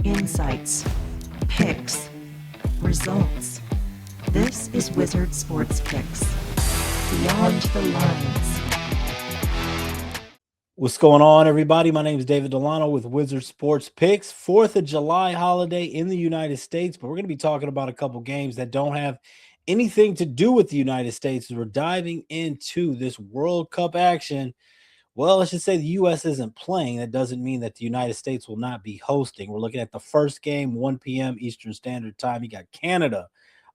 insights, picks, results. This is Wizard Sports Picks. Beyond the lines. What's going on, everybody? My name is David Delano with Wizard Sports Picks. 4th of July holiday in the United States, but we're going to be talking about a couple games that don't have anything to do with the United States as we're diving into this World Cup action. Well, let's just say the U.S. isn't playing. That doesn't mean that the United States will not be hosting. We're looking at the first game, 1 p.m. Eastern Standard Time. You got Canada,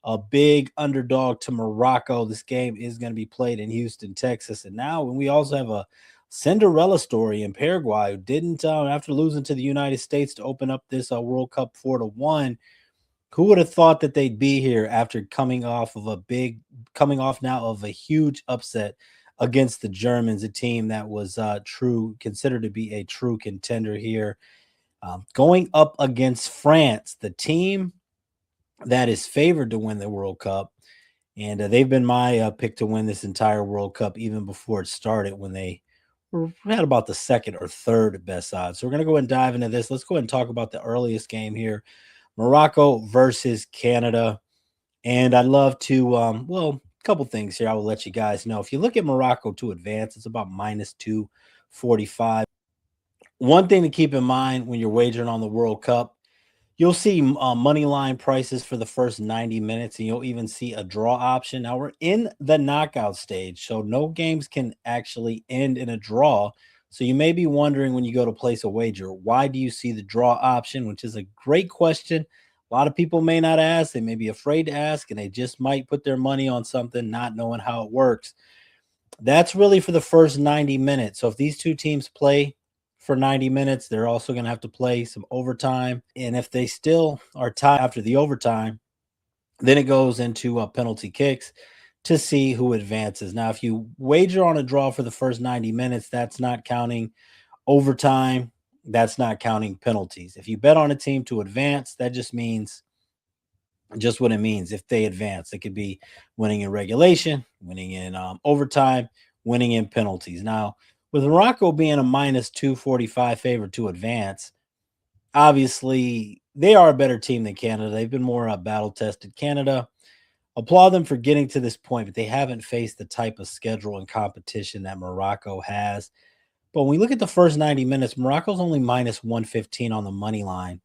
a big underdog to Morocco. This game is going to be played in Houston, Texas. And now we also have a Cinderella story in Paraguay, who didn't, after losing to the United States to open up this World Cup 4-1. Who would have thought that they'd be here after coming off now of a huge upset against the Germans, a team that was considered to be a true contender here, going up against France, the team that is favored to win the World Cup. And they've been my pick to win this entire World Cup even before it started, when they had about the second or third best odds. So we're going to go ahead and dive into this. Let's go ahead and talk about the earliest game here, Morocco versus Canada. And I'd love to, a couple things here I will let you guys know. If you look at Morocco to advance, it's about minus 245. One thing to keep in mind when you're wagering on the World Cup, you'll see money line prices for the first 90 minutes, and you'll even see a draw option. Now, we're in the knockout stage, so no games can actually end in a draw. So you may be wondering when you go to place a wager, why do you see the draw option, which is a great question. A lot of people may not ask. They may be afraid to ask, and they just might put their money on something not knowing how it works. That's really for the first 90 minutes. So if these two teams play for 90 minutes, they're also going to have to play some overtime. And if they still are tied after the overtime, then it goes into penalty kicks to see who advances. Now, if you wager on a draw for the first 90 minutes, that's not counting overtime. That's not counting penalties. If you bet on a team to advance, that just means just what it means. If they advance, it could be winning in regulation, winning in overtime, winning in penalties. Now, with Morocco being a minus 245 favorite to advance, obviously they are a better team than Canada. They've been more battle-tested. Canada, applaud them for getting to this point, but they haven't faced the type of schedule and competition that Morocco has. But when we look at the first 90 minutes, Morocco's only minus 115 on the money line.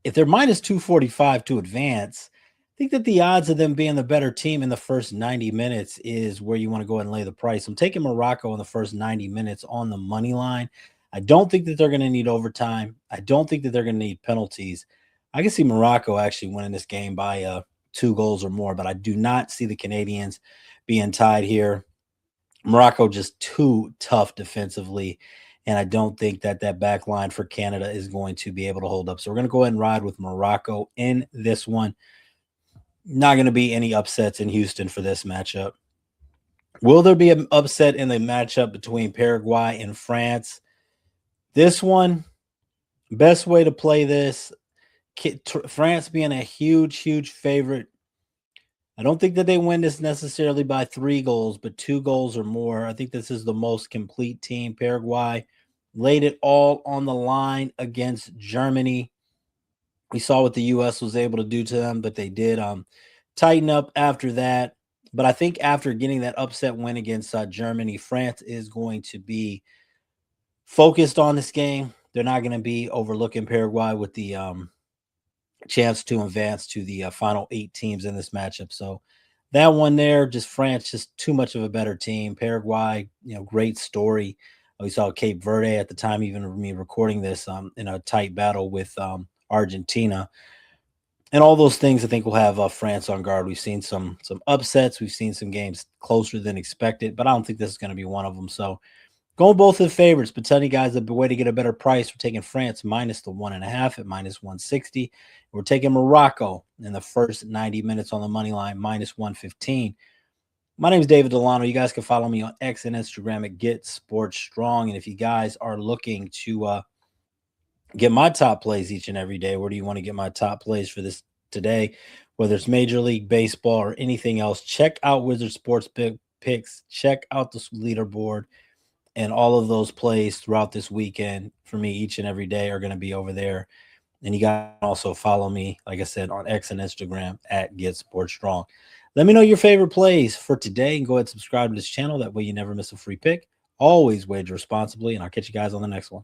If they're minus 245 to advance, think that the odds of them being the better team in the first 90 minutes is where you want to go ahead and lay the price. I'm taking Morocco in the first 90 minutes on the money line. I don't think that they're going to need overtime. I don't think that they're going to need penalties. I can see Morocco actually winning this game by 2 goals or more, but I do not see the Canadians being tied here. Morocco just too tough defensively, and I don't think that back line for Canada is going to be able to hold up. So we're going to go ahead and ride with Morocco in this one. Not going to be any upsets in Houston for this matchup. Will there be an upset in the matchup between Paraguay and France? This one, best way to play this, France being a huge, huge favorite. I don't think that they win this necessarily by 3 goals, but 2 goals or more. I think this is the most complete team. Paraguay laid it all on the line against Germany. We saw what the U.S. was able to do to them, but they did tighten up after that. But I think after getting that upset win against Germany, France is going to be focused on this game. They're not going to be overlooking Paraguay with the chance to advance to the final 8 teams in this matchup. So that one there, just France, just too much of a better team. Paraguay, great story. We saw Cape Verde at the time, even me recording this, in a tight battle with Argentina, and all those things I think will have France on guard. We've seen some upsets. We've seen some games closer than expected, but I don't think this is going to be one of them. So going both of the favorites, but telling you guys the way to get a better price, we're taking France minus the 1.5 at minus 160. We're taking Morocco in the first 90 minutes on the money line, minus 115. My name is David Delano. You guys can follow me on X and Instagram at Get Sports Strong. And if you guys are looking to get my top plays each and every day, where do you want to get my top plays for this today, whether it's Major League Baseball or anything else, check out Wizard Sports Picks. Check out the leaderboard. And all of those plays throughout this weekend for me each and every day are going to be over there. And you guys can also follow me, like I said, on X and Instagram at Get Sports Strong. Let me know your favorite plays for today and go ahead and subscribe to this channel. That way you never miss a free pick. Always wager responsibly, and I'll catch you guys on the next one.